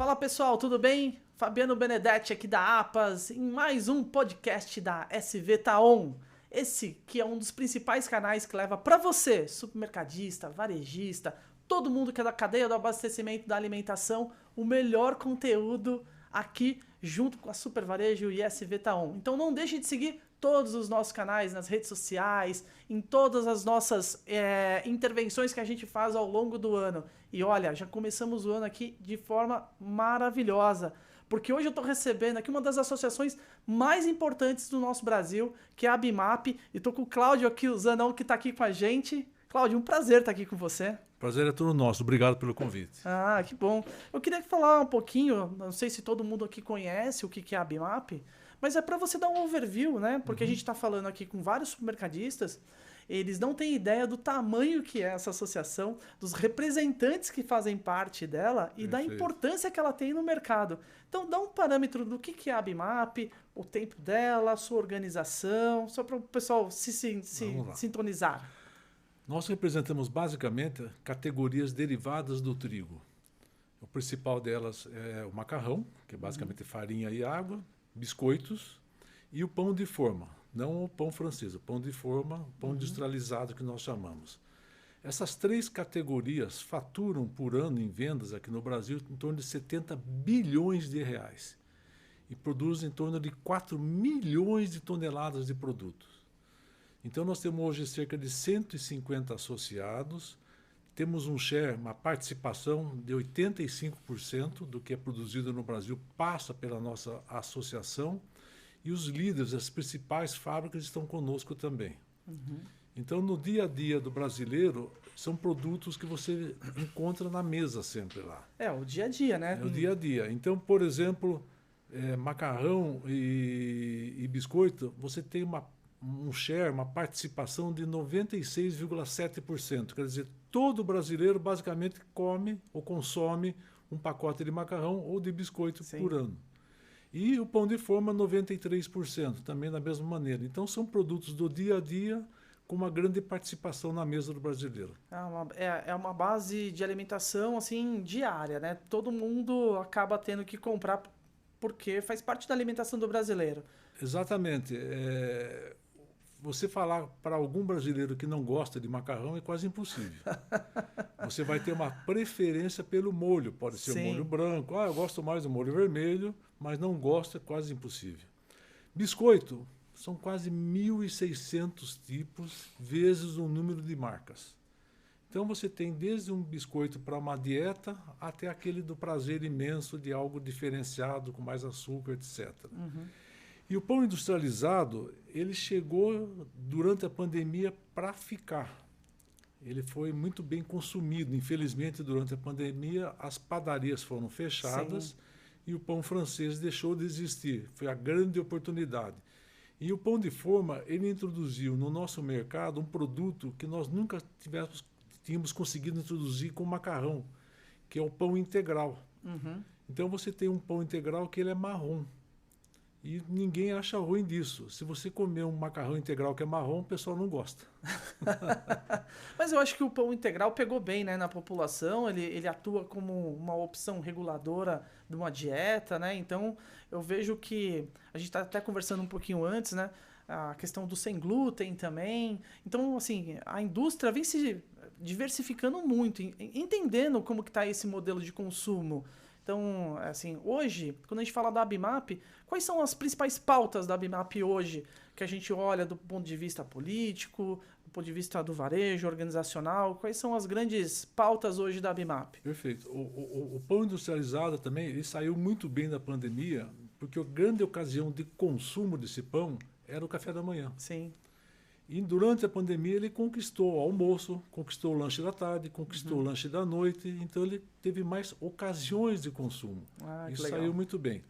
Fala pessoal, tudo bem? Fabiano Benedetti aqui da APAS em mais um podcast da SV Taon. Esse que é um dos principais canais que leva para você, supermercadista, varejista, todo mundo que é da cadeia do abastecimento da alimentação, o melhor conteúdo aqui junto com a Super Varejo e SV Taon. Então não deixe de seguir todos os nossos canais nas redes sociais, em todas as nossas intervenções que a gente faz ao longo do ano. E olha, já começamos o ano aqui de forma maravilhosa, porque hoje eu estou recebendo aqui uma das associações mais importantes do nosso Brasil, que é a ABIMAP, e estou com o Cláudio aqui, o Zanão, que está aqui com a gente. Cláudio, um prazer estar aqui com você. Prazer é todo nosso, obrigado pelo convite. Ah, que bom. Eu queria falar um pouquinho, não sei se todo mundo aqui conhece o que é a ABIMAP, mas é para você dar um overview, né? Porque a gente está falando aqui com vários supermercadistas, eles não têm ideia do tamanho que é essa associação, dos representantes que fazem parte dela e da importância que ela tem no mercado. Então, dá um parâmetro do que é a ABIMAP, o tempo dela, a sua organização, só para o pessoal se sintonizar. Nós representamos basicamente categorias derivadas do trigo. O principal delas é o macarrão, que é basicamente farinha e água, biscoitos e o pão de forma, não o pão francês, o pão de forma, pão industrializado que nós chamamos. Essas três categorias faturam por ano em vendas aqui no Brasil em torno de 70 bilhões de reais e produzem em torno de 4 milhões de toneladas de produtos. Então nós temos hoje cerca de 150 associados, temos um share, uma participação de 85% do que é produzido no Brasil passa pela nossa associação e os líderes, as principais fábricas estão conosco também. Então no dia a dia do brasileiro são produtos que você encontra na mesa sempre lá. É o dia a dia, né? É o dia a dia. Então, por exemplo, macarrão e biscoito, você tem um share, uma participação de 96,7%. Quer dizer, todo brasileiro basicamente come ou consome um pacote de macarrão ou de biscoito por ano. E o pão de forma, 93%, também da mesma maneira. Então, são produtos do dia a dia com uma grande participação na mesa do brasileiro. É uma base de alimentação assim diária, né? Todo mundo acaba tendo que comprar porque faz parte da alimentação do brasileiro. Exatamente. Você falar para algum brasileiro que não gosta de macarrão é quase impossível. Você vai ter uma preferência pelo molho. Pode ser o molho branco. Eu gosto mais do molho vermelho, mas não gosto, é quase impossível. Biscoito, são quase 1.600 tipos, vezes o número de marcas. Então você tem desde um biscoito para uma dieta, até aquele do prazer imenso de algo diferenciado, com mais açúcar, etc. E o pão industrializado, ele chegou durante a pandemia para ficar. Ele foi muito bem consumido. Infelizmente, durante a pandemia, as padarias foram fechadas e o pão francês deixou de existir. Foi a grande oportunidade. E o pão de forma, ele introduziu no nosso mercado um produto que nós nunca tínhamos conseguido introduzir com macarrão, que é o pão integral. Então você tem um pão integral que ele é marrom. E ninguém acha ruim disso. Se você comer um macarrão integral que é marrom, o pessoal não gosta. Mas eu acho que o pão integral pegou bem, né, na população. Ele atua como uma opção reguladora de uma dieta, né? Então eu vejo que a gente está até conversando um pouquinho antes, né? A questão do sem glúten também. Então, assim, a indústria vem se diversificando muito, entendendo como que está esse modelo de consumo. Então, assim, hoje, quando a gente fala da ABIMAP, quais são as principais pautas da ABIMAP hoje que a gente olha do ponto de vista político, do ponto de vista do varejo, organizacional? Quais são as grandes pautas hoje da ABIMAP? Perfeito. O pão industrializado também, ele saiu muito bem da pandemia, porque a grande ocasião de consumo desse pão era o café da manhã. Sim. E durante a pandemia ele conquistou o almoço, conquistou o lanche da tarde, conquistou o lanche da noite, então ele teve mais ocasiões de consumo. Isso saiu muito bem.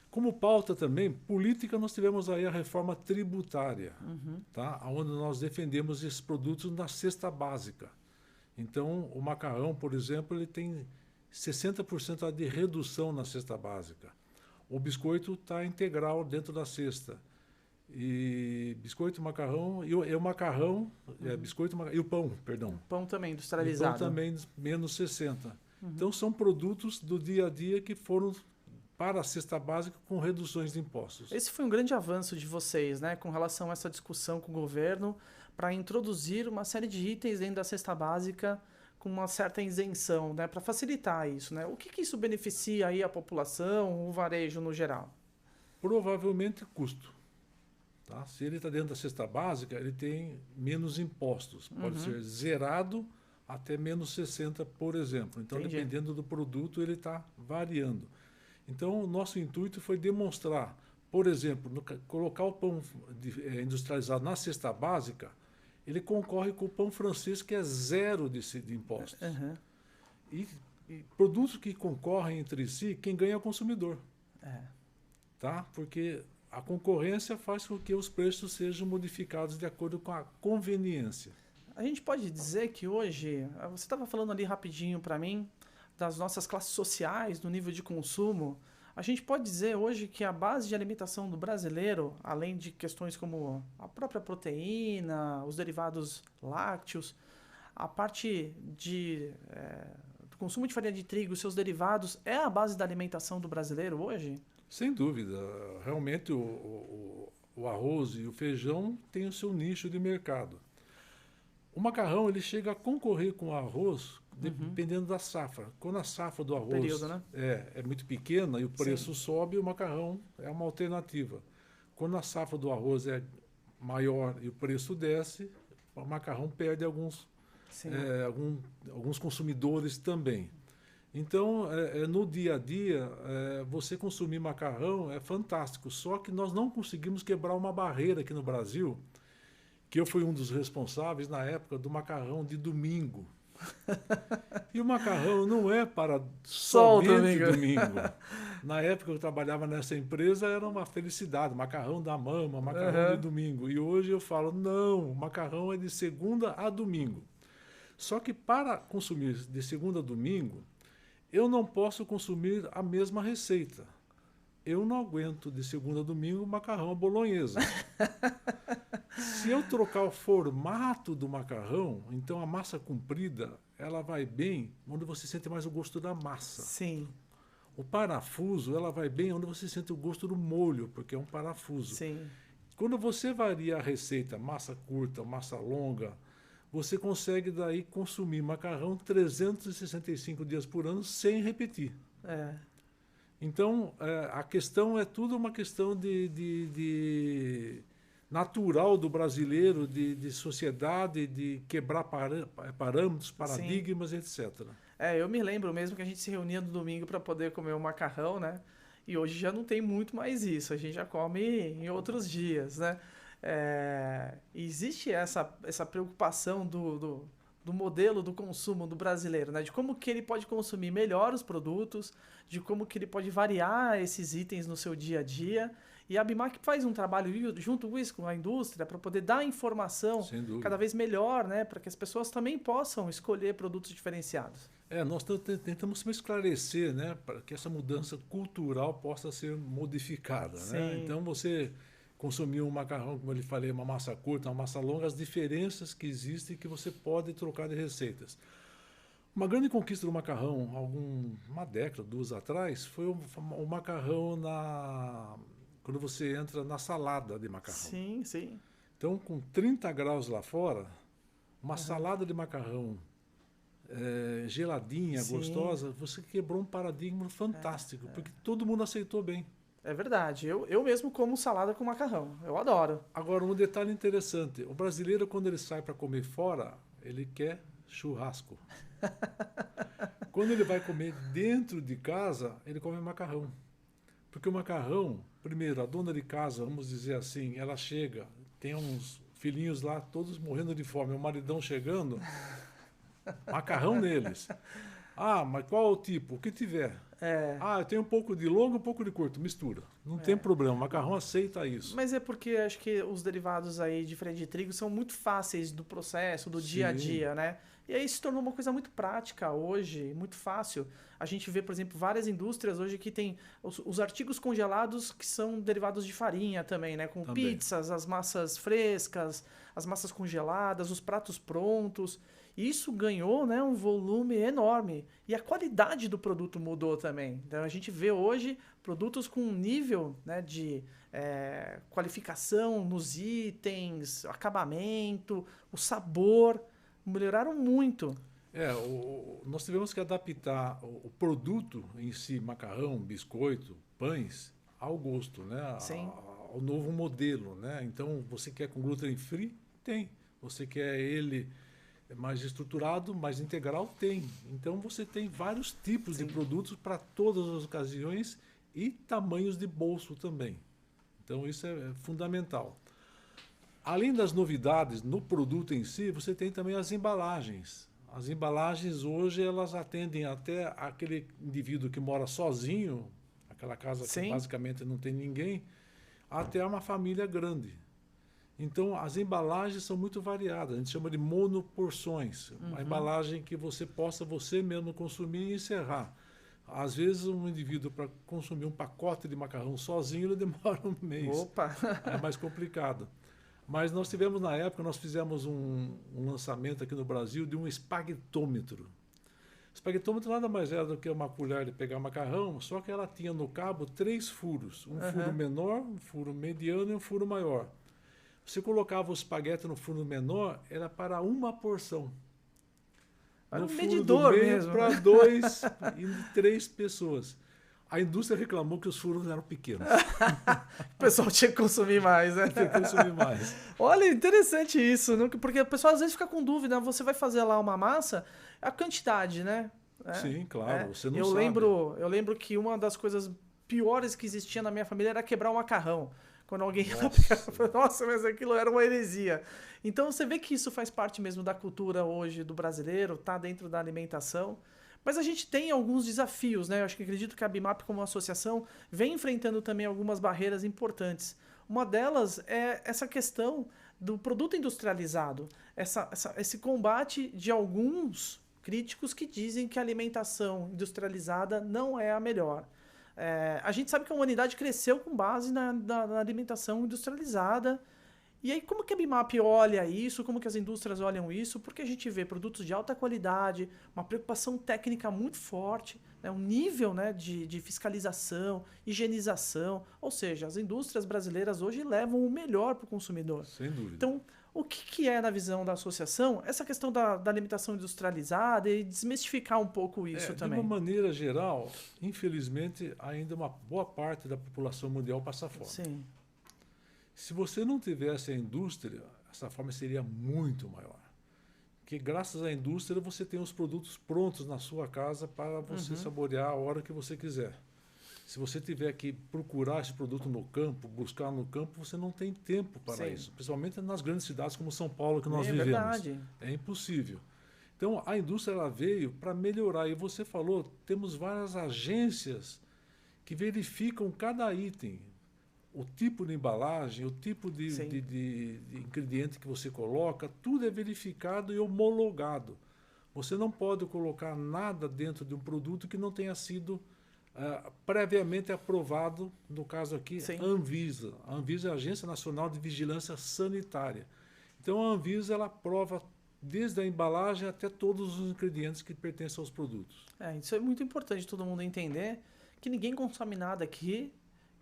Como pauta também, política, nós tivemos aí a reforma tributária, tá? Onde nós defendemos esses produtos na cesta básica. Então, o macarrão, por exemplo, ele tem 60% de redução na cesta básica. O biscoito está integral dentro da cesta. E biscoito, macarrão, e o macarrão, biscoito e o pão, perdão. Pão também industrializado. O pão também menos 60. Então, são produtos do dia a dia que foram para a cesta básica com reduções de impostos. Esse foi um grande avanço de vocês, né, com relação a essa discussão com o governo, para introduzir uma série de itens dentro da cesta básica com uma certa isenção, né, para facilitar isso, né? O que isso beneficia aí a população, o varejo no geral? Provavelmente custo. Tá? Se ele está dentro da cesta básica, ele tem menos impostos. Pode ser zerado até menos 60, por exemplo. Então, Entendi. dependendo do produto, ele está variando. Então, o nosso intuito foi demonstrar, por exemplo, colocar o pão industrializado na cesta básica, ele concorre com o pão francês, que é zero de impostos. E produtos que concorrem entre si, quem ganha é o consumidor. Tá? Porque a concorrência faz com que os preços sejam modificados de acordo com a conveniência. A gente pode dizer que hoje, você estava falando ali rapidinho para mim, das nossas classes sociais, do nível de consumo, a gente pode dizer hoje que a base de alimentação do brasileiro, além de questões como a própria proteína, os derivados lácteos, a parte do consumo de farinha de trigo e seus derivados, é a base da alimentação do brasileiro hoje? Sem dúvida. Realmente o arroz e o feijão têm o seu nicho de mercado. O macarrão ele chega a concorrer com o arroz dependendo da safra. Quando a safra do arroz Período, né? é muito pequena e o preço sobe, o macarrão é uma alternativa. Quando a safra do arroz é maior e o preço desce, o macarrão perde alguns consumidores também. Então, no dia a dia, você consumir macarrão é fantástico, só que nós não conseguimos quebrar uma barreira aqui no Brasil, que eu fui um dos responsáveis na época do macarrão de domingo. E o macarrão não é para somente domingo. Na época que eu trabalhava nessa empresa, era uma felicidade, macarrão da mama, macarrão de domingo. E hoje eu falo, não, macarrão é de segunda a domingo. Só que para consumir de segunda a domingo, eu não posso consumir a mesma receita. Eu não aguento de segunda a domingo macarrão à bolonhesa. Se eu trocar o formato do macarrão, então a massa comprida, ela vai bem onde você sente mais o gosto da massa. Sim. O parafuso, ela vai bem onde você sente o gosto do molho, porque é um parafuso. Sim. Quando você varia a receita, massa curta, massa longa, você consegue daí consumir macarrão 365 dias por ano sem repetir. Então, a questão é tudo uma questão de natural do brasileiro, de sociedade, de quebrar parâmetros, paradigmas, etc. Eu me lembro mesmo que a gente se reunia no domingo para poder comer o macarrão, né? E hoje já não tem muito mais isso, a gente já come em outros dias, né? Existe essa preocupação do modelo do consumo do brasileiro, né? De como que ele pode consumir melhor os produtos, de como que ele pode variar esses itens no seu dia a dia. E a Abimac faz um trabalho junto com a indústria para poder dar informação cada vez melhor, né? Para que as pessoas também possam escolher produtos diferenciados. Nós tentamos esclarecer, né? Para que essa mudança cultural possa ser modificada, né? Então, você consumir um macarrão, como eu falei, uma massa curta, uma massa longa, as diferenças que existem que você pode trocar de receitas. Uma grande conquista do macarrão, uma década, 2 atrás, foi o macarrão quando você entra na salada de macarrão. Sim, sim. Então, com 30 graus lá fora, uma salada de macarrão geladinha, gostosa, você quebrou um paradigma fantástico, porque todo mundo aceitou bem. É verdade. Eu mesmo como salada com macarrão. Eu adoro. Agora, um detalhe interessante. O brasileiro, quando ele sai para comer fora, ele quer churrasco. Quando ele vai comer dentro de casa, ele come macarrão. Porque o macarrão, primeiro, a dona de casa, vamos dizer assim, ela chega, tem uns filhinhos lá, todos morrendo de fome, o maridão chegando, macarrão neles. Mas qual é o tipo? O que tiver. Eu tenho um pouco de longo, um pouco de curto, mistura. Não tem problema, o macarrão aceita isso. Mas é porque acho que os derivados aí de farinha de trigo são muito fáceis do processo, do dia a dia, né? E aí se tornou uma coisa muito prática hoje, muito fácil. A gente vê, por exemplo, várias indústrias hoje que tem os artigos congelados que são derivados de farinha também, né? Com pizzas, as massas frescas, as massas congeladas, os pratos prontos. Isso ganhou, né, um volume enorme. E a qualidade do produto mudou também. Então a gente vê hoje produtos com um nível, né, de qualificação nos itens, acabamento, o sabor, melhoraram muito. Nós tivemos que adaptar o produto em si, macarrão, biscoito, pães, ao gosto, né? Ao novo modelo, né? Então, você quer com gluten free? Tem. Você quer ele mais estruturado, mais integral? Tem. Então, você tem vários tipos de produtos para todas as ocasiões e tamanhos de bolso também. Então, isso é fundamental. Além das novidades no produto em si, você tem também as embalagens. As embalagens hoje elas atendem até aquele indivíduo que mora sozinho, aquela casa que basicamente não tem ninguém, até uma família grande. Então as embalagens são muito variadas, a gente chama de monoporções, uma embalagem que você possa você mesmo consumir e encerrar. Às vezes um indivíduo para consumir um pacote de macarrão sozinho ele demora um mês. Opa! É mais complicado. Mas nós tivemos, na época, nós fizemos um lançamento aqui no Brasil de um espaguetômetro. O espaguetômetro nada mais era do que uma colher de pegar macarrão, só que ela tinha no cabo 3 furos. Um furo menor, um furo mediano e um furo maior. Você colocava o espaguete no furo menor, era para uma porção. Era no um furo medidor do meio mesmo. para 2 e 3 pessoas. A indústria reclamou que os furos eram pequenos. O pessoal tinha que consumir mais, né? Tinha que consumir mais. Olha, interessante isso, né? Porque o pessoal às vezes fica com dúvida, você vai fazer lá uma massa, a quantidade, né? Sim, claro, você não eu sabe. lembro que uma das coisas piores que existia na minha família era quebrar o macarrão. Quando alguém nossa, mas aquilo era uma heresia. Então você vê que isso faz parte mesmo da cultura hoje do brasileiro, tá dentro da alimentação. Mas a gente tem alguns desafios, né? Eu acredito que a Bimap, como associação, vem enfrentando também algumas barreiras importantes. Uma delas é essa questão do produto industrializado, esse combate de alguns críticos que dizem que a alimentação industrializada não é a melhor. A gente sabe que a humanidade cresceu com base na alimentação industrializada. E aí, como que a Bimap olha isso? Como que as indústrias olham isso? Porque a gente vê produtos de alta qualidade, uma preocupação técnica muito forte, né? Um nível, né, de fiscalização, higienização. Ou seja, as indústrias brasileiras hoje levam o melhor para o consumidor. Sem dúvida. Então, o que é, na visão da associação, essa questão da alimentação industrializada e desmistificar um pouco isso também? De uma maneira geral, infelizmente, ainda uma boa parte da população mundial passa fome. Sim. Se você não tivesse a indústria, essa fome seria muito maior. Porque graças à indústria você tem os produtos prontos na sua casa para você saborear a hora que você quiser. Se você tiver que procurar esse produto no campo, buscar no campo, você não tem tempo para isso. Principalmente nas grandes cidades como São Paulo que nós vivemos. Verdade. É impossível. Então a indústria ela veio para melhorar. E você falou, temos várias agências que verificam cada item. O tipo de embalagem, o tipo de ingrediente que você coloca, tudo é verificado e homologado. Você não pode colocar nada dentro de um produto que não tenha sido previamente aprovado, no caso aqui, a Anvisa. A Anvisa é a Agência Nacional de Vigilância Sanitária. Então a Anvisa ela aprova desde a embalagem até todos os ingredientes que pertencem aos produtos. Isso é muito importante todo mundo entender, que ninguém consome nada aqui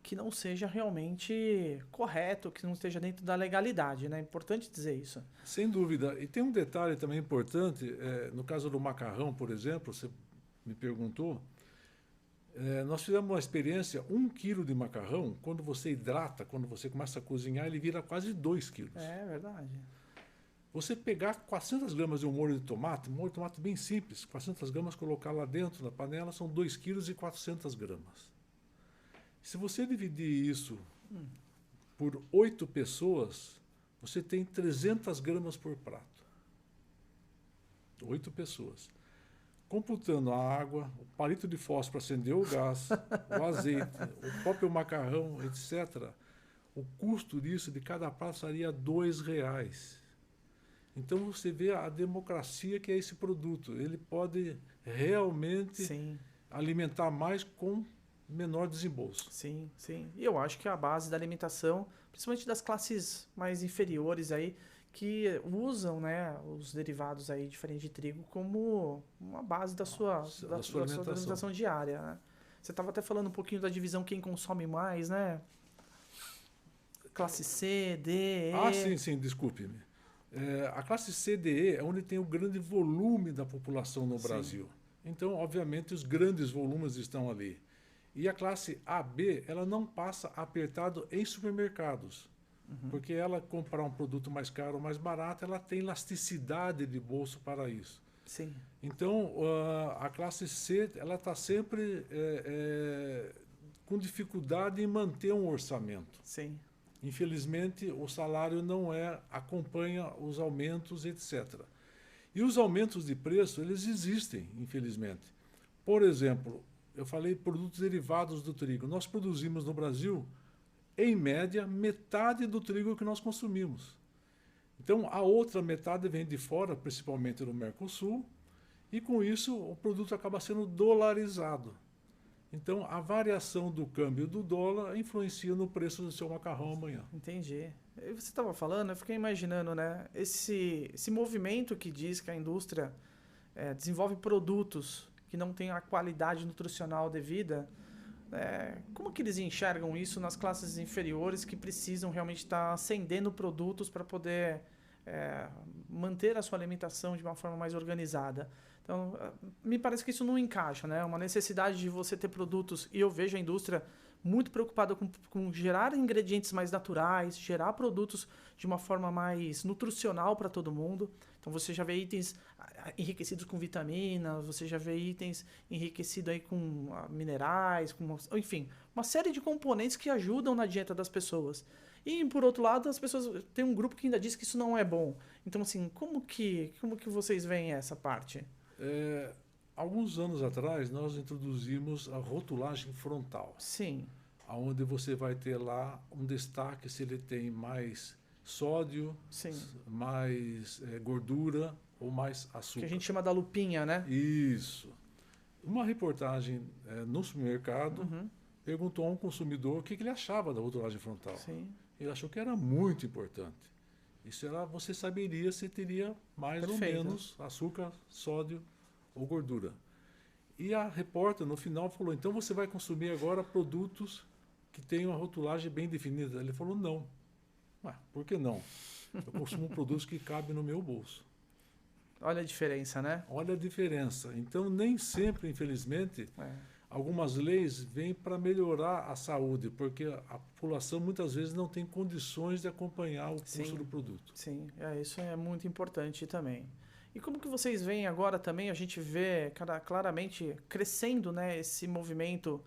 que não seja realmente correto, que não esteja dentro da legalidade, né? É importante dizer isso. Sem dúvida. E tem um detalhe também importante, no caso do macarrão, por exemplo, você me perguntou, nós fizemos uma experiência, 1 quilo de macarrão, quando você hidrata, quando você começa a cozinhar, ele vira quase 2 quilos. É verdade. Você pegar 400 gramas de um molho de tomate bem simples, 400 gramas, colocar lá dentro da panela, são 2 quilos e 400 gramas. Se você dividir isso por 8 pessoas, você tem 300 gramas por prato. 8 pessoas. computando a água, o palito de fósforo para acender o gás, o azeite, o próprio macarrão, etc., o custo disso de cada prato seria R$ 2. Então você vê a democracia que é esse produto. Ele pode realmente Sim, alimentar mais com menor desembolso. sim, sim. E eu acho que a base da alimentação, principalmente das classes mais inferiores aí, que usam, né, os derivados aí diferentes de trigo como uma base da sua, Da sua alimentação. alimentação diária, né? Você estava até falando um pouquinho da divisão quem consome mais, né? Classe C, D, Ah, E. sim, desculpe-me. A classe C, D, E é onde tem o grande volume da população no Sim. Brasil. Então, obviamente, os grandes volumes estão ali. E a classe AB, ela não passa apertado em supermercados. Porque ela comprar um produto mais caro ou mais barato, ela tem elasticidade de bolso para isso. Sim, Então, a classe C, ela está sempre com dificuldade em manter um orçamento. sim, Infelizmente, o salário não acompanha os aumentos, etc. E os aumentos de preço, eles existem, infelizmente. Por exemplo, eu falei produtos derivados do trigo. Nós produzimos no Brasil, em média, metade do trigo que nós consumimos. Então, a outra metade vem de fora, principalmente do Mercosul, e com isso o produto acaba sendo dolarizado. Então, a variação do câmbio do dólar influencia no preço do seu macarrão amanhã. entendi. E você estava falando, eu fiquei imaginando, né? Esse movimento que diz que a indústria desenvolve produtos que não têm a qualidade nutricional devida. Como que eles enxergam isso nas classes inferiores que precisam realmente estar acendendo produtos para poder manter a sua alimentação de uma forma mais organizada? Então, me parece que isso não encaixa, né? Uma necessidade de você ter produtos, e eu vejo a indústria muito preocupada com gerar ingredientes mais naturais, gerar produtos de uma forma mais nutricional para todo mundo. Então você já vê itens enriquecidos com vitaminas, você já vê itens enriquecidos aí com minerais, enfim, uma série de componentes que ajudam na dieta das pessoas. E por outro lado, as pessoas tem um grupo que ainda diz que isso não é bom. Então assim, como que vocês veem essa parte? Alguns anos atrás, nós introduzimos a rotulagem frontal, Sim, onde você vai ter lá um destaque se ele tem mais sódio, sim. mais gordura ou mais açúcar. Que a gente chama da lupinha, né? Isso. Uma reportagem no supermercado Uhum, perguntou a um consumidor o que ele achava da rotulagem frontal. sim. Ele achou que era muito importante. Isso era, você saberia se teria mais Perfeito. ou menos açúcar, sódio ou gordura. E a repórter, no final, falou, então você vai consumir agora produtos que tenham a rotulagem bem definida. Ele falou, não. Por que não? Eu consumo produtos que cabem no meu bolso. Olha a diferença, né? Olha a diferença. Então, nem sempre, infelizmente, algumas leis vêm para melhorar a saúde, porque a população muitas vezes não tem condições de acompanhar o custo do produto. Sim, isso é muito importante também. E como que vocês veem agora também, a gente vê claramente crescendo, né, esse movimento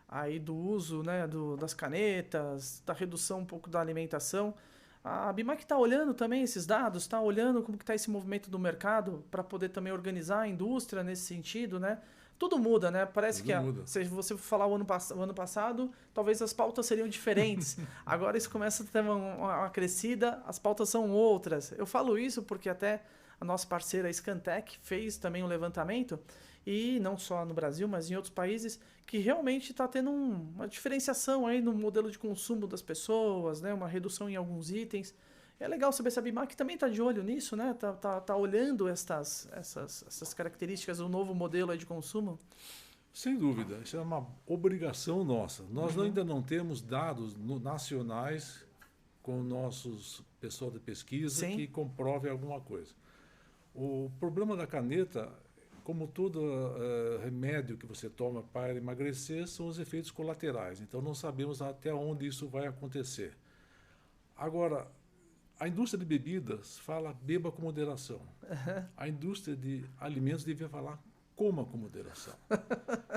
aí do uso, né, das canetas, da redução um pouco da alimentação. A Bimac está olhando também esses dados, está olhando como que está esse movimento do mercado para poder também organizar a indústria nesse sentido, né? Tudo muda, né? Parece que muda. se você falar o ano passado, talvez as pautas seriam diferentes. Agora isso começa a ter uma crescida, as pautas são outras. Eu falo isso porque até a nossa parceira Scantec fez também um levantamento, e não só no Brasil, mas em outros países, que realmente está tendo uma diferenciação aí no modelo de consumo das pessoas, né? Uma redução em alguns itens. É legal saber se a Bimac também está de olho nisso, né? Tá olhando essas características do novo modelo aí de consumo. Sem dúvida, isso é uma obrigação nossa. Nós ainda não temos dados nacionais com o nosso pessoal de pesquisa que comprove alguma coisa. O problema da caneta, como todo remédio que você toma para emagrecer, são os efeitos colaterais. Então não sabemos até onde isso vai acontecer. Agora, a indústria de bebidas fala beba com moderação. A indústria de alimentos devia falar coma com moderação.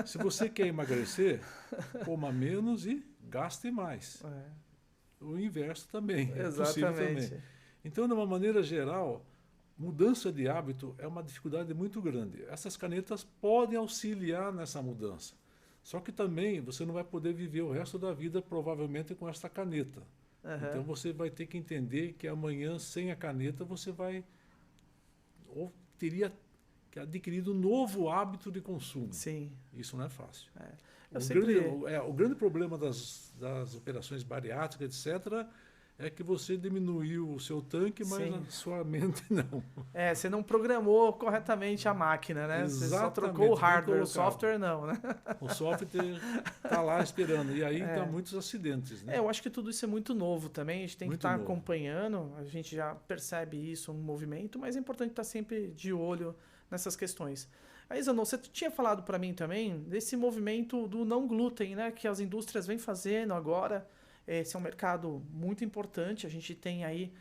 Se você quer emagrecer, coma menos e gaste mais. O inverso também é possível também. Então, de uma maneira geral, mudança de hábito é uma dificuldade muito grande. Essas canetas podem auxiliar nessa mudança. Só que também você não vai poder viver o resto da vida provavelmente com esta caneta. Então você vai ter que entender que amanhã, sem a caneta, você vai ou teria que adquirir um novo hábito de consumo. Sim. Isso não é fácil. O grande problema das operações bariátricas, etc., é que você diminuiu o seu tanque, mas Sim. a sua mente não. Você não programou corretamente a máquina, né? Você só trocou o hardware, o software não, né? O software está lá esperando. E aí dá muitos acidentes, né? Eu acho que tudo isso é muito novo também. A gente tem que estar novo. acompanhando. A gente já percebe isso, um movimento, mas é importante estar sempre de olho nessas questões. Aí, Zanon, você tinha falado para mim também desse movimento do não glúten, né? Que as indústrias vêm fazendo agora. Esse é um mercado muito importante. A gente tem aí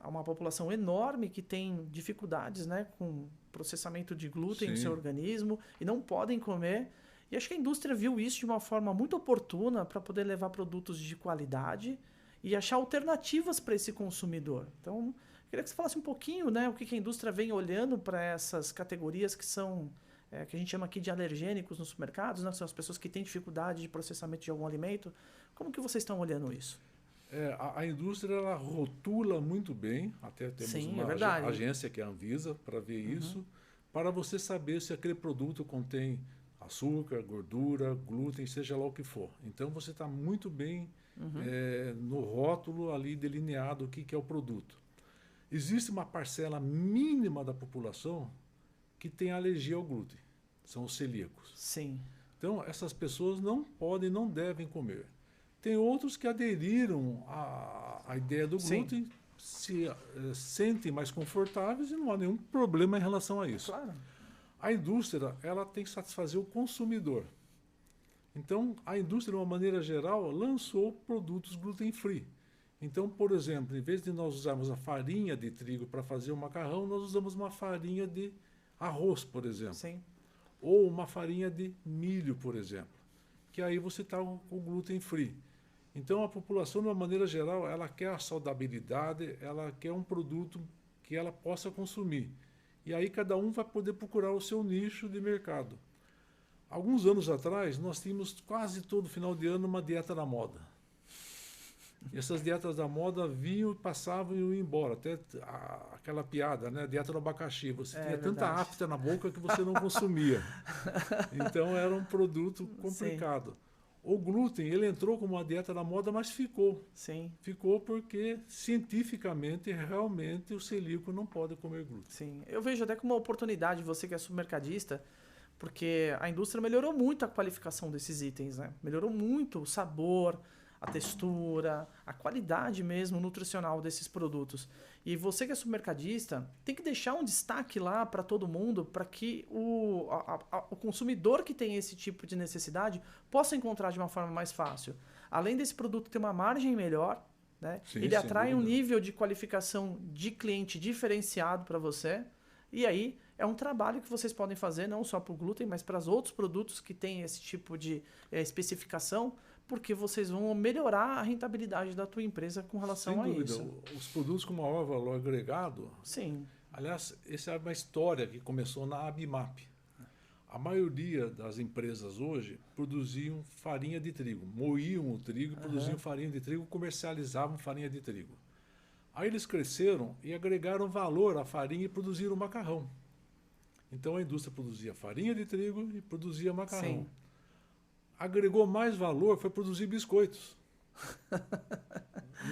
uma população enorme que tem dificuldades, né, com processamento de glúten no seu organismo e não podem comer. E acho que a indústria viu isso de uma forma muito oportuna para poder levar produtos de qualidade e achar alternativas para esse consumidor. Então, queria que você falasse um pouquinho, né, o que a indústria vem olhando para essas categorias que são que a gente chama aqui de alergênicos nos supermercados, né? São as pessoas que têm dificuldade de processamento de algum alimento. Como que vocês estão olhando isso? A indústria ela rotula muito bem, até temos uma agência que é a Anvisa para ver isso, para você saber se aquele produto contém açúcar, gordura, glúten, seja lá o que for. Então você está muito bem no rótulo ali delineado o que é o produto. Existe uma parcela mínima da população que tem alergia ao glúten, são os celíacos. Sim. Então, essas pessoas não podem, não devem comer. Tem outros que aderiram à ideia do glúten, se sentem mais confortáveis e não há nenhum problema em relação a isso. Claro. A indústria ela tem que satisfazer o consumidor. Então, a indústria, de uma maneira geral, lançou produtos gluten-free. Então, por exemplo, em vez de nós usarmos a farinha de trigo para fazer o macarrão, nós usamos uma farinha de arroz, por exemplo. Sim. Ou uma farinha de milho, por exemplo. Que aí você está com o glúten free. Então a população, de uma maneira geral, ela quer a saudabilidade, ela quer um produto que ela possa consumir. E aí cada um vai poder procurar o seu nicho de mercado. Alguns anos atrás, nós tínhamos quase todo final de ano uma dieta da moda. E essas dietas da moda vinham, passavam e iam embora. Até aquela piada, né? Dieta do abacaxi. Você tinha tanta afta na boca que você não consumia. Então era um produto complicado. Sim. O glúten, ele entrou como uma dieta da moda, mas ficou. Sim. Ficou porque, cientificamente, realmente, o celíaco não pode comer glúten. Sim. Eu vejo até como uma oportunidade, você que é supermercadista, porque a indústria melhorou muito a qualificação desses itens, né? Melhorou muito o sabor, a textura, a qualidade mesmo nutricional desses produtos. E você que é supermercadista, tem que deixar um destaque lá para todo mundo, para que o consumidor que tem esse tipo de necessidade possa encontrar de uma forma mais fácil. Além desse produto ter uma margem melhor, né? Sim, ele atrai um nível de qualificação de cliente diferenciado para você. E aí é um trabalho que vocês podem fazer, não só para o glúten, mas para os outros produtos que têm esse tipo de especificação, porque vocês vão melhorar a rentabilidade da tua empresa com relação a isso. Sem dúvida. Os produtos com maior valor agregado... Sim. Aliás, essa é uma história que começou na Abimap. A maioria das empresas hoje produziam farinha de trigo. Moíam o trigo, produziam farinha de trigo, comercializavam farinha de trigo. Aí eles cresceram e agregaram valor à farinha e produziram macarrão. Então a indústria produzia farinha de trigo e produzia macarrão. Sim. Agregou mais valor, foi produzir biscoitos.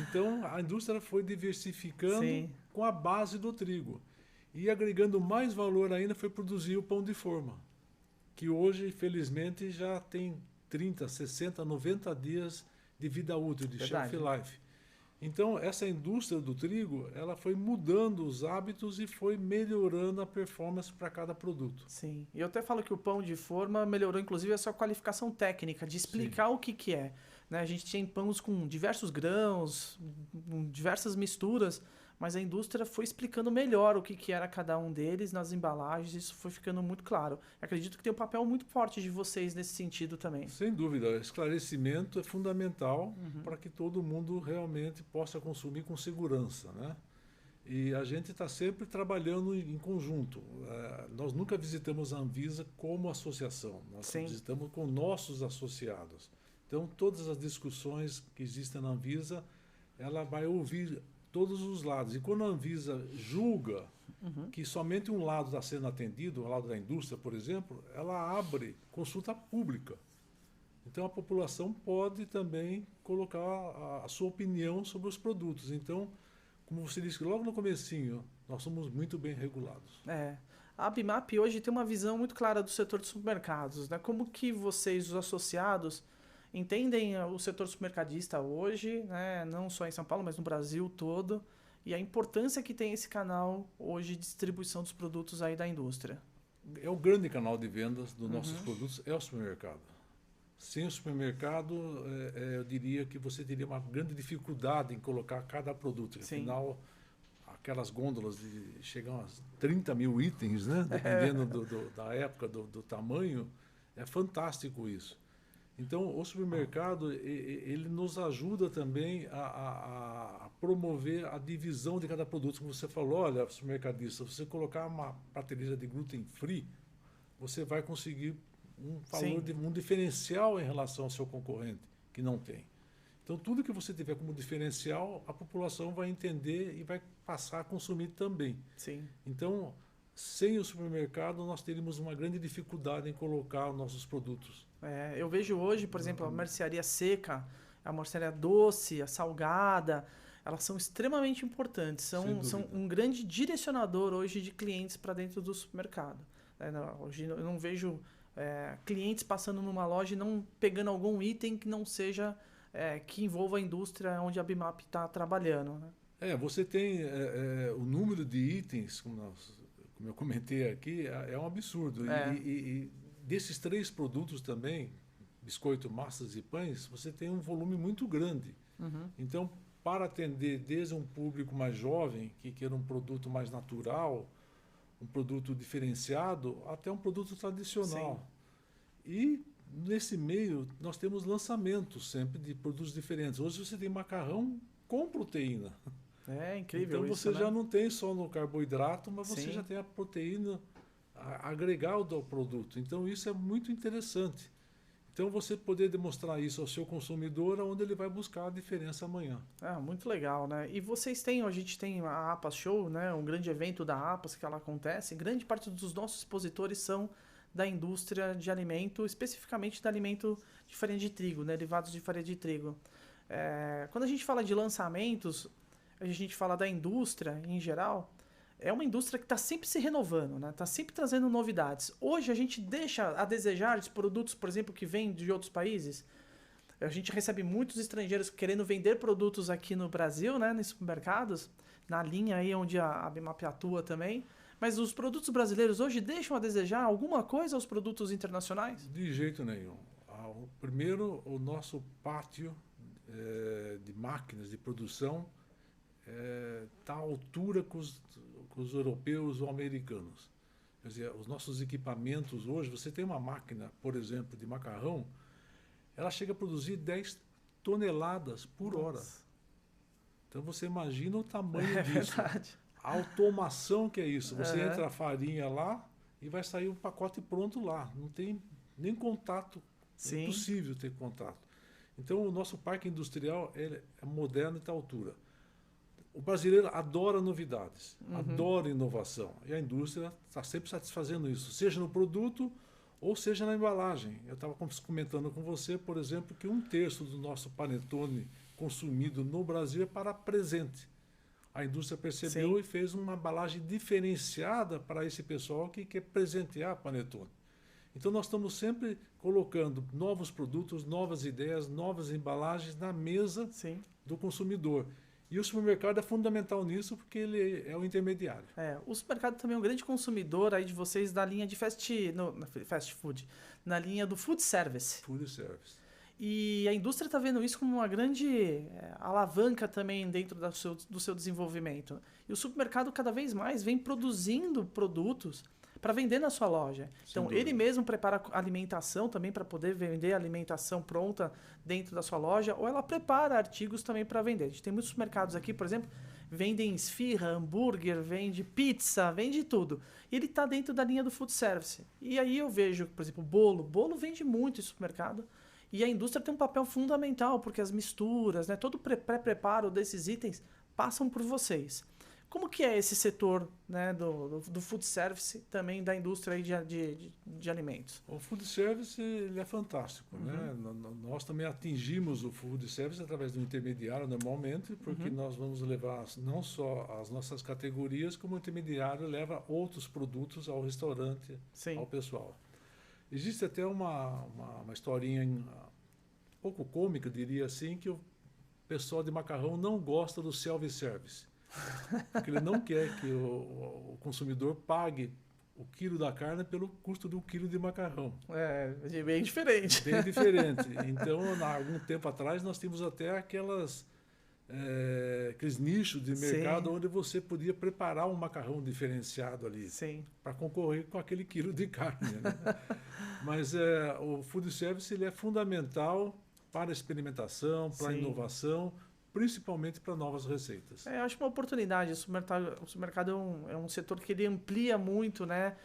Então, a indústria foi diversificando com a base do trigo. E agregando mais valor ainda, foi produzir o pão de forma, que hoje, felizmente, já tem 30, 60, 90 dias de vida útil, de shelf life. Então, essa indústria do trigo, ela foi mudando os hábitos e foi melhorando a performance para cada produto. Sim. E eu até falo que o pão de forma melhorou, inclusive, a sua qualificação técnica, de explicar o que é. Né? A gente tinha pães com diversos grãos, diversas misturas, mas a indústria foi explicando melhor o que era cada um deles nas embalagens, isso foi ficando muito claro. Eu acredito que tem um papel muito forte de vocês nesse sentido também. Sem dúvida, esclarecimento é fundamental para que todo mundo realmente possa consumir com segurança, né? E a gente está sempre trabalhando em conjunto. Nós nunca visitamos a Anvisa como associação, nós Sim. visitamos com nossos associados. Então, todas as discussões que existem na Anvisa, ela vai ouvir todos os lados. E quando a Anvisa julga que somente um lado está sendo atendido, o lado da indústria, por exemplo, ela abre consulta pública. Então, a população pode também colocar a sua opinião sobre os produtos. Então, como você disse logo no comecinho, nós somos muito bem regulados. A ABIMAP hoje tem uma visão muito clara do setor de supermercados, né? Como que vocês, os associados, entendem o setor supermercadista hoje, né? Não só em São Paulo, mas no Brasil todo, e a importância que tem esse canal hoje de distribuição dos produtos aí da indústria? É o grande canal de vendas dos nossos produtos, é o supermercado. Sem o supermercado, eu diria que você teria uma grande dificuldade em colocar cada produto. Afinal, aquelas gôndolas chegam a 30 mil itens, né? Dependendo da época, do tamanho, é fantástico isso. Então, o supermercado ele nos ajuda também a promover a divisão de cada produto. Como você falou, olha, supermercadista, se você colocar uma prateleira de gluten free, você vai conseguir um valor, um diferencial em relação ao seu concorrente, que não tem. Então, tudo que você tiver como diferencial, a população vai entender e vai passar a consumir também. Sim. Então, sem o supermercado, nós teríamos uma grande dificuldade em colocar os nossos produtos. Eu vejo hoje, por exemplo, a mercearia seca, a mercearia doce, a salgada, elas são extremamente importantes. São um grande direcionador hoje de clientes para dentro do supermercado. Hoje eu não vejo clientes passando numa loja e não pegando algum item que não seja, que envolva a indústria onde a ABIMAP está trabalhando, né? Você tem o número de itens, como eu comentei aqui, é um absurdo. E desses 3 produtos também, biscoito, massas e pães, você tem um volume muito grande. Então, para atender desde um público mais jovem, que queira um produto mais natural, um produto diferenciado, até um produto tradicional. Sim. E, nesse meio, nós temos lançamentos sempre de produtos diferentes. Hoje você tem macarrão com proteína. É incrível então, isso, você já não tem só no carboidrato, mas você já tem a proteína agregada ao produto. Então, isso é muito interessante. Então, você poder demonstrar isso ao seu consumidor, onde ele vai buscar a diferença amanhã. Muito legal, né? E vocês têm, a gente tem a APAS Show, né? Um grande evento da APAS que ela acontece. Grande parte dos nossos expositores são da indústria de alimento, especificamente do alimento de farinha de trigo, né? Derivados de farinha de trigo. Quando a gente fala de lançamentos, a gente fala da indústria em geral, é uma indústria que está sempre se renovando, né? Está sempre trazendo novidades. Hoje a gente deixa a desejar de produtos, por exemplo, que vêm de outros países. A gente recebe muitos estrangeiros querendo vender produtos aqui no Brasil, né? Nos supermercados, na linha aí onde a ABIMAP atua também. Mas os produtos brasileiros hoje deixam a desejar alguma coisa aos produtos internacionais? De jeito nenhum. Primeiro, o nosso pátio de máquinas de produção está à altura com os europeus ou americanos. Quer dizer, os nossos equipamentos hoje, você tem uma máquina, por exemplo, de macarrão, ela chega a produzir 10 toneladas por hora. Então você imagina o tamanho disso. Verdade. A automação que é isso. Você entra a farinha lá e vai sair um pacote pronto lá. Não tem nem contato. É impossível ter contato. Então o nosso parque industrial é moderno e está à altura. O brasileiro adora novidades, adora inovação. E a indústria está sempre satisfazendo isso, seja no produto ou seja na embalagem. Eu estava comentando com você, por exemplo, que 1/3 do nosso panetone consumido no Brasil é para presente. A indústria percebeu e fez uma embalagem diferenciada para esse pessoal que quer presentear panetone. Então nós estamos sempre colocando novos produtos, novas ideias, novas embalagens na mesa do consumidor. E o supermercado é fundamental nisso porque ele é o intermediário. O supermercado também é um grande consumidor aí de vocês da linha de fast food, na linha do food service. Food service. E a indústria está vendo isso como uma grande alavanca também dentro do seu desenvolvimento. E o supermercado cada vez mais vem produzindo produtos para vender na sua loja. Então, ele mesmo prepara alimentação também para poder vender alimentação pronta dentro da sua loja, ou ela prepara artigos também para vender. A gente tem muitos mercados aqui, por exemplo, vendem esfirra, hambúrguer, vende pizza, vende tudo. E ele está dentro da linha do food service. E aí eu vejo, por exemplo, bolo. Bolo vende muito em supermercado. E a indústria tem um papel fundamental, porque as misturas, né, todo o pré-preparo desses itens passam por vocês. Como que é esse setor, né, do food service, também da indústria aí de alimentos? O food service ele é fantástico, né? Nós também atingimos o food service através do intermediário normalmente, porque nós vamos levar não só as nossas categorias, como o intermediário leva outros produtos ao restaurante, Sim. ao pessoal. Existe até uma historinha um pouco cômica, diria assim, que o pessoal de macarrão não gosta do self-service. Porque ele não quer que o consumidor pague o quilo da carne pelo custo de um quilo de macarrão. É bem diferente. Bem diferente. Então, há algum tempo atrás, nós tínhamos até aqueles nichos de mercado onde você podia preparar um macarrão diferenciado ali para concorrer com aquele quilo de carne. Né? Mas o food service ele é fundamental para a experimentação, para a inovação, principalmente para novas receitas. Eu acho uma oportunidade. O supermercado é um setor que ele amplia muito, né,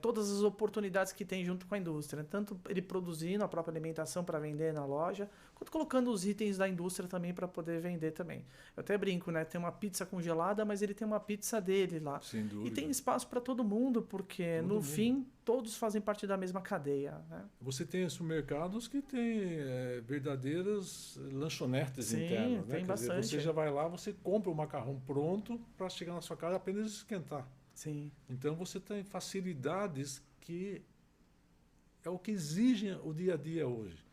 todas as oportunidades que tem junto com a indústria. Tanto ele produzindo a própria alimentação para vender na loja, quanto colocando os itens da indústria também para poder vender também. Eu até brinco, né? Tem uma pizza congelada, mas ele tem uma pizza dele lá. Sem dúvida. E tem espaço para todo mundo, porque no fim todos fazem parte da mesma cadeia. Né? Você tem supermercados que têm verdadeiras lanchonetes internas. Tem né? bastante. Dizer, você já vai lá, você compra o macarrão pronto para chegar na sua casa apenas esquentar. Sim. Então você tem facilidades que é o que exige o dia a dia hoje.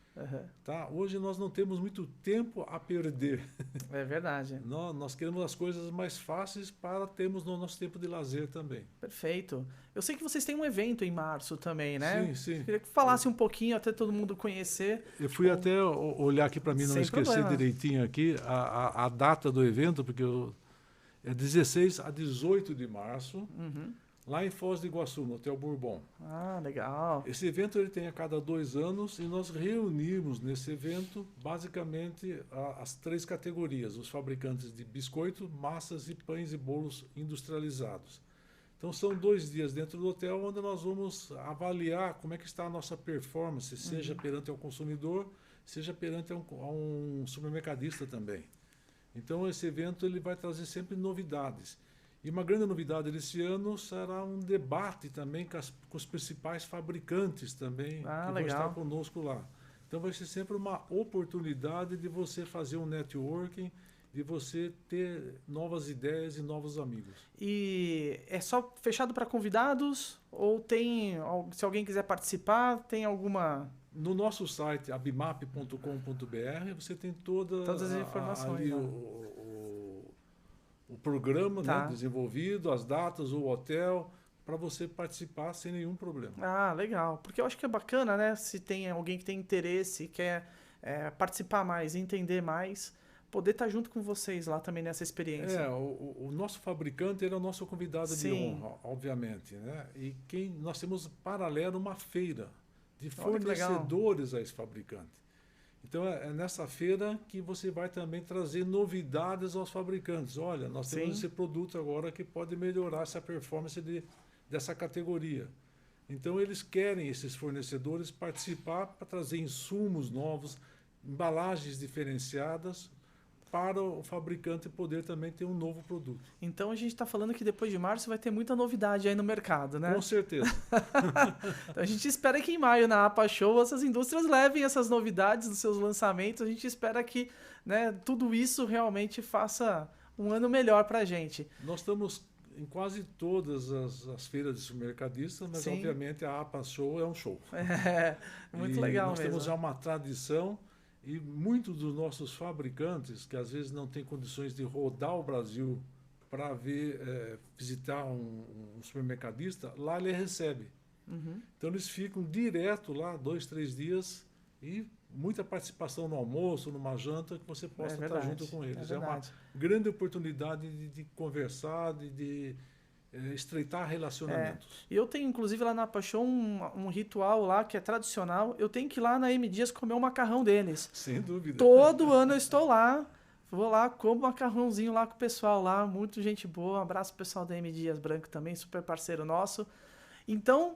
Tá? Hoje nós não temos muito tempo a perder. É verdade. Nós queremos as coisas mais fáceis para termos no nosso tempo de lazer também. Perfeito. Eu sei que vocês têm um evento em março também, né? Sim, sim. Queria que falasse um pouquinho, até todo mundo conhecer. Eu fui até olhar aqui para mim não esquecer direitinho aqui a data do evento, porque é 16 a 18 de março. Lá em Foz do Iguaçu, no Hotel Bourbon. Ah, legal. Esse evento ele tem a cada 2 anos e nós reunimos nesse evento basicamente as 3 categorias, os fabricantes de biscoito, massas e pães e bolos industrializados. Então são 2 dias dentro do hotel onde nós vamos avaliar como é que está a nossa performance, seja perante ao consumidor, seja perante a um supermercadista também. Então esse evento ele vai trazer sempre novidades. E uma grande novidade desse ano será um debate também com os principais fabricantes também, que vão estar conosco lá. Então vai ser sempre uma oportunidade de você fazer um networking, de você ter novas ideias e novos amigos. E é só fechado para convidados? Ou tem, se alguém quiser participar, tem alguma... No nosso site, abimap.com.br, você tem todas as informações. Ali, o programa né, desenvolvido, as datas, o hotel, para você participar sem nenhum problema. Ah, legal. Porque eu acho que é bacana, né? Se tem alguém que tem interesse, quer participar mais, entender mais, poder estar junto com vocês lá também nessa experiência. O nosso fabricante ele é o nosso convidado de honra, obviamente. Né? E nós temos paralelo uma feira de fornecedores a esse fabricante. Então, é nessa feira que você vai também trazer novidades aos fabricantes. Olha, nós temos esse produto agora que pode melhorar essa performance dessa categoria. Então, eles querem, esses fornecedores, participar para trazer insumos novos, embalagens diferenciadas, para o fabricante poder também ter um novo produto. Então, a gente está falando que depois de março vai ter muita novidade aí no mercado, né? Com certeza. Então, a gente espera que em maio, na APA Show, essas indústrias levem essas novidades dos seus lançamentos. A gente espera que, né, tudo isso realmente faça um ano melhor para a gente. Nós estamos em quase todas as feiras de supermercadistas, mas obviamente a APA Show é um show. Muito legal nós mesmo. Temos já uma tradição. E muitos dos nossos fabricantes, que às vezes não têm condições de rodar o Brasil para visitar um supermercadista, lá ele recebe. Então eles ficam direto lá 2, 3 dias e muita participação no almoço, numa janta, que você possa estar junto com eles. É uma grande oportunidade de conversar, de estreitar relacionamentos. E eu tenho, inclusive, lá na Paixão, um ritual lá que é tradicional. Eu tenho que ir lá na M. Dias comer o macarrão deles. Sem dúvida. Todo ano eu estou lá Vou lá, como macarrãozinho lá com o pessoal lá, muito gente boa. Um abraço pro pessoal da M Dias Branco também, super parceiro nosso. Então,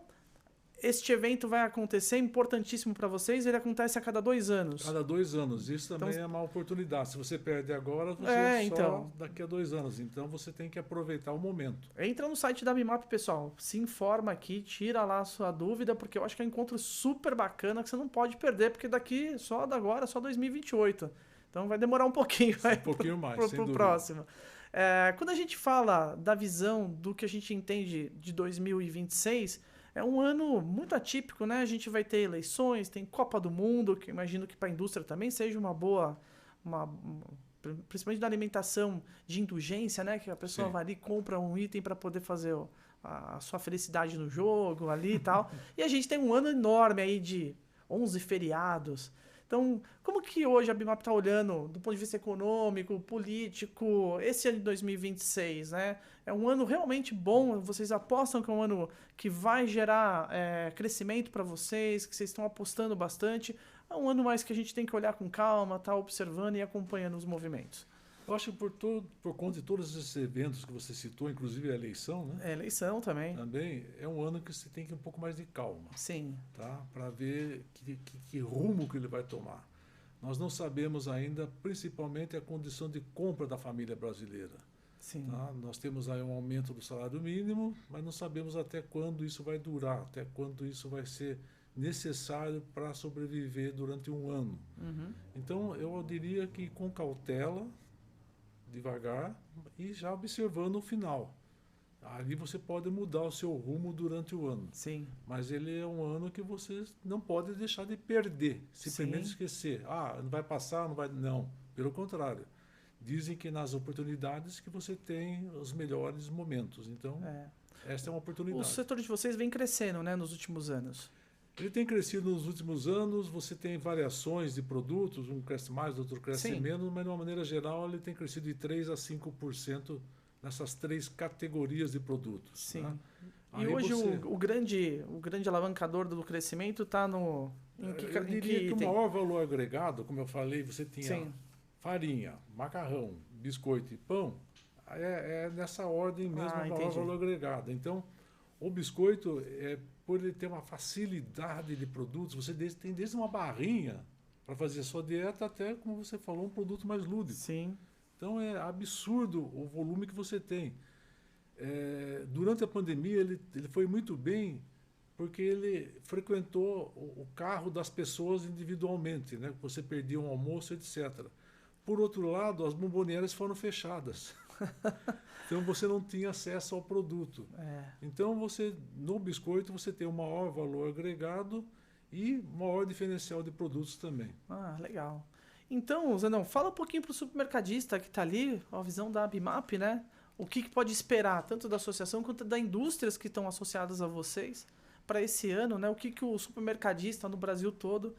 este evento vai acontecer, importantíssimo para vocês, ele acontece a cada 2 anos. Cada 2 anos. Isso também Então, é uma oportunidade. Se você perde agora, você então, daqui a 2 anos. Então você tem que aproveitar o momento. entra no site da Bimap, pessoal. Se informa aqui, tira lá a sua dúvida, porque eu acho que é um encontro super bacana que você não pode perder, porque daqui, só 2028. Então vai demorar um pouquinho. Um pouquinho mais, sem pro dúvida. próximo. Quando a gente fala da visão do que a gente entende de 2026, é um ano muito atípico, né? A gente vai ter eleições, tem Copa do Mundo, que imagino que para a indústria também seja uma boa, principalmente da alimentação de indulgência, né? Que a pessoa Sim. vai ali e compra um item para poder fazer a sua felicidade no jogo ali e tal. E a gente tem um ano enorme aí de 11 feriados. Então, como que hoje a Bimap está olhando do ponto de vista econômico, político, esse ano de 2026, né? É um ano realmente bom, vocês apostam que é um ano que vai gerar crescimento para vocês, que vocês estão apostando bastante. É um ano mais que a gente tem que olhar com calma, tá observando e acompanhando os movimentos. Eu acho que por conta de todos esses eventos que você citou, inclusive a eleição, né? Eleição também. Também é um ano que você tem que ter um pouco mais de calma. Sim. Tá? Para ver que rumo que ele vai tomar. Nós não sabemos ainda, principalmente, a condição de compra da família brasileira. Sim. Tá? Nós temos aí um aumento do salário mínimo, mas não sabemos até quando isso vai durar, até quando isso vai ser necessário para sobreviver durante um ano. Uhum. Então, eu diria que com cautela, devagar e já observando o final. Ali você pode mudar o seu rumo durante o ano. Sim. Mas ele é um ano que você não pode deixar de perder, simplesmente Sim. esquecer. Não vai passar, não vai... Não, pelo contrário. Dizem que nas oportunidades que você tem os melhores momentos. Então, essa é uma oportunidade. O setor de vocês vem crescendo, né, nos últimos anos. Ele tem crescido nos últimos anos, você tem variações de produtos, um cresce mais, outro cresce menos, mas de uma maneira geral ele tem crescido de 3% a 5% nessas 3 categorias de produtos. Sim. Né? E aí hoje o grande alavancador do crescimento está no... Eu diria que o maior valor agregado, como eu falei, você tinha farinha, macarrão, biscoito e pão, é nessa ordem mesmo o maior valor agregado. Então, o biscoito, por ele ter uma facilidade de produtos, você tem desde uma barrinha para fazer a sua dieta até, como você falou, um produto mais lúdico. Sim. Então é absurdo o volume que você tem. Durante a pandemia ele foi muito bem porque ele frequentou o carro das pessoas individualmente, né? Você perdia um almoço, etc. Por outro lado, as bombonières foram fechadas. Então você não tinha acesso ao produto. Então no biscoito você tem um maior valor agregado e maior diferencial de produtos também. Legal. Então, Zenão, fala um pouquinho para o supermercadista que está ali, a visão da Bimap, né? O que pode esperar, tanto da associação quanto da indústrias que estão associadas a vocês para esse ano, né? O que o supermercadista no Brasil todo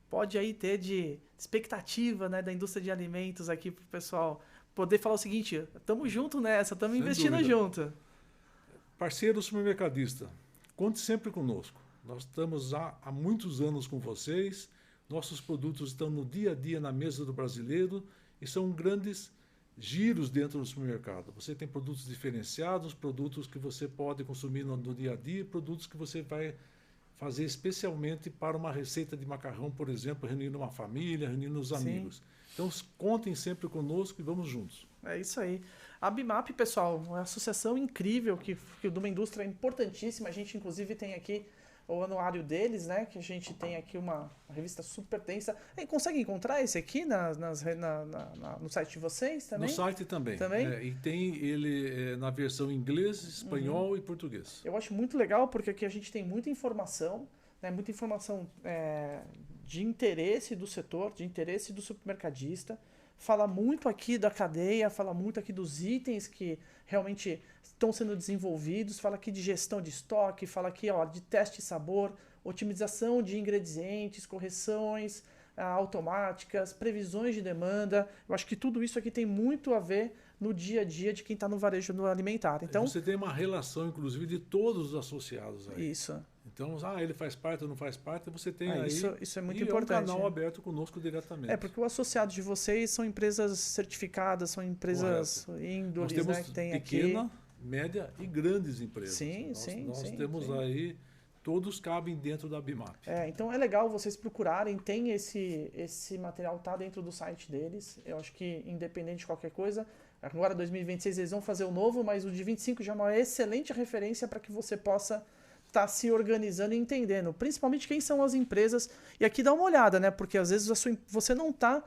pode aí ter de expectativa, né, da indústria de alimentos aqui para o pessoal poder falar o seguinte: estamos juntos nessa, estamos investindo junto. Parceiro supermercadista, conte sempre conosco. Nós estamos há muitos anos com vocês. Nossos produtos estão no dia a dia na mesa do brasileiro e são grandes giros dentro do supermercado. Você tem produtos diferenciados, produtos que você pode consumir no dia a dia, produtos que você vai fazer especialmente para uma receita de macarrão, por exemplo, reunindo uma família, reunindo os amigos. Então, contem sempre conosco e vamos juntos. É isso aí. A Bimap, pessoal, é uma associação incrível que de uma indústria importantíssima. A gente, inclusive, tem aqui o anuário deles, né? Que a gente tem aqui uma revista super densa. Consegue encontrar esse aqui no site de vocês também? No site também. E tem ele na versão inglês, espanhol e português. Eu acho muito legal porque aqui a gente tem muita informação, né? Muita informação de interesse do setor, de interesse do supermercadista. Fala muito aqui da cadeia, fala muito aqui dos itens que realmente estão sendo desenvolvidos, fala aqui de gestão de estoque, fala aqui de teste e sabor, otimização de ingredientes, correções automáticas, previsões de demanda. Eu acho que tudo isso aqui tem muito a ver no dia a dia de quem está no varejo no alimentar. Então, você tem uma relação, inclusive, de todos os associados aí. Isso. Então, ele faz parte ou não faz parte, você tem aí... Isso é muito importante. É um canal aberto conosco diretamente. Porque o associado de vocês são empresas certificadas, são empresas índoles, né, que tem pequena, aqui. média e grandes empresas. Nós temos aí, todos cabem dentro da Abimap. Então é legal vocês procurarem, tem esse material, tá dentro do site deles. Eu acho que independente de qualquer coisa, agora 2026 eles vão fazer o novo, mas o de 25 já é uma excelente referência para que você possa estar se organizando e entendendo, principalmente quem são as empresas. E aqui dá uma olhada, né? Porque às vezes você não está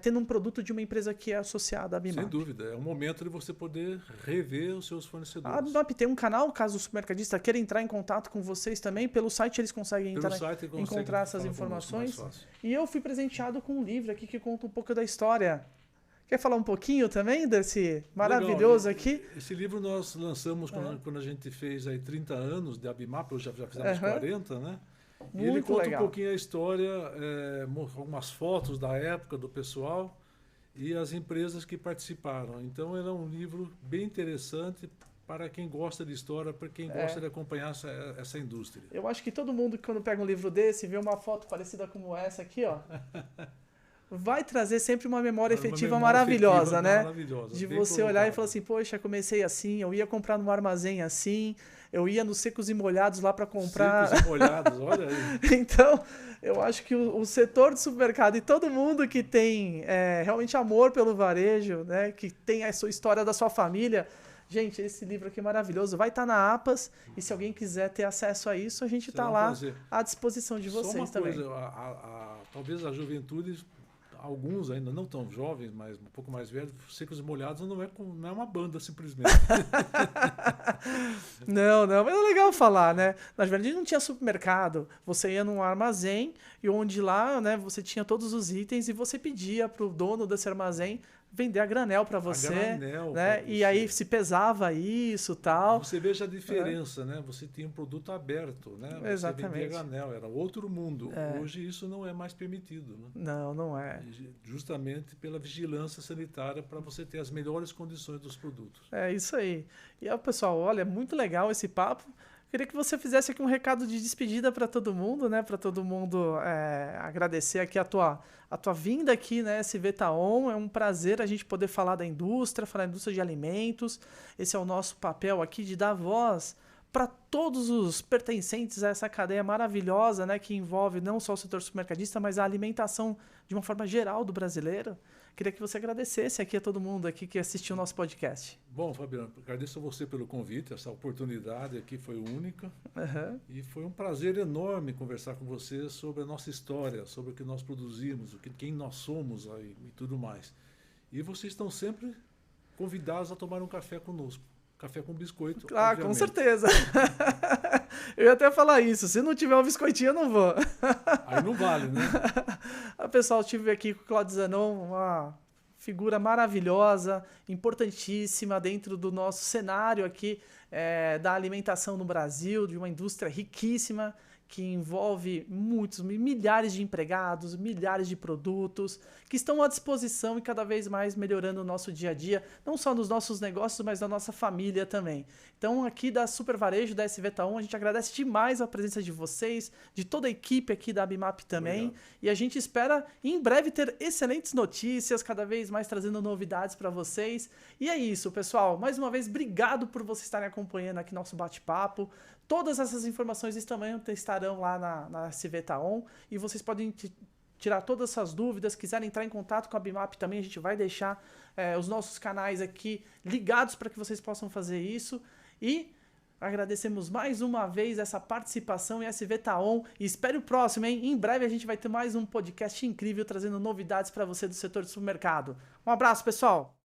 tendo um produto de uma empresa que é associada à Abimap. Sem dúvida, é um momento de você poder rever os seus fornecedores. A Abimap tem um canal, caso o supermercadista queira entrar em contato com vocês também, pelo site eles conseguem encontrar essas informações. E eu fui presenteado com um livro aqui que conta um pouco da história. Quer falar um pouquinho também desse maravilhoso aqui? Esse livro nós lançamos quando a gente fez aí 30 anos de Abimap, já fizemos 40, né? E ele conta um pouquinho a história, algumas fotos da época do pessoal e as empresas que participaram. Então, ele é um livro bem interessante para quem gosta de história, para quem gosta de acompanhar essa indústria. Eu acho que todo mundo, quando pega um livro desse, vê uma foto parecida como essa aqui, ó, vai trazer sempre uma memória efetiva maravilhosa, né? Maravilhosa, de você olhar e falar assim, poxa, comecei assim, eu ia comprar num armazém assim, eu ia nos secos e molhados lá para comprar. Secos e molhados, olha aí. Então, eu acho que o setor do supermercado e todo mundo que tem realmente amor pelo varejo, né, que tem a sua história da sua família, gente, esse livro aqui é maravilhoso, vai estar na APAS, e se alguém quiser ter acesso a isso, a gente está lá à disposição de vocês também. Só uma coisa, talvez a juventude... Alguns ainda não tão jovens, mas um pouco mais velhos, Secos e Molhados não é uma banda simplesmente. Não, mas é legal falar, né? Na verdade não tinha supermercado, você ia num armazém e onde lá, né, você tinha todos os itens e você pedia para o dono desse armazém vender a granel para você, né? E aí se pesava isso, tal. Você veja a diferença, né? Você tinha um produto aberto, né? Exatamente. Você vendia granel, era outro mundo. Hoje isso não é mais permitido, né? Não é. Justamente pela vigilância sanitária para você ter as melhores condições dos produtos. É isso aí. E pessoal, olha, muito legal esse papo. Queria que você fizesse aqui um recado de despedida para todo mundo, né? Para todo mundo agradecer aqui a tua vinda aqui, né? SV Taon. É um prazer a gente poder falar da indústria de alimentos. Esse é o nosso papel aqui de dar voz para todos os pertencentes a essa cadeia maravilhosa, né? Que envolve não só o setor supermercadista, mas a alimentação de uma forma geral do brasileiro. Queria que você agradecesse aqui a todo mundo aqui que assistiu o nosso podcast. Bom, Fabiano, agradeço a você pelo convite, essa oportunidade aqui foi única. E foi um prazer enorme conversar com você sobre a nossa história, sobre o que nós produzimos, quem nós somos aí, e tudo mais. E vocês estão sempre convidados a tomar um café conosco. Café com biscoito. Claro, com certeza. Eu ia até falar isso. Se não tiver um biscoitinho, eu não vou. Aí não vale, né? Pessoal, estive aqui com o Claudio Zanon, uma figura maravilhosa, importantíssima dentro do nosso cenário aqui da alimentação no Brasil, de uma indústria riquíssima, que envolve milhares de empregados, milhares de produtos, que estão à disposição e cada vez mais melhorando o nosso dia a dia, não só nos nossos negócios, mas na nossa família também. Então, aqui da Super Varejo, da SV Taon, a gente agradece demais a presença de vocês, de toda a equipe aqui da Abimap também, obrigado. E a gente espera em breve ter excelentes notícias, cada vez mais trazendo novidades para vocês. E é isso, pessoal. Mais uma vez, obrigado por vocês estarem acompanhando aqui nosso bate-papo. Todas essas informações também estarão lá na SV Taon e vocês podem tirar todas essas dúvidas, quiserem entrar em contato com a Abimap também, a gente vai deixar os nossos canais aqui ligados para que vocês possam fazer isso. E agradecemos mais uma vez essa participação em SV Taon e espere o próximo, hein? Em breve a gente vai ter mais um podcast incrível trazendo novidades para você do setor de supermercado. Um abraço, pessoal!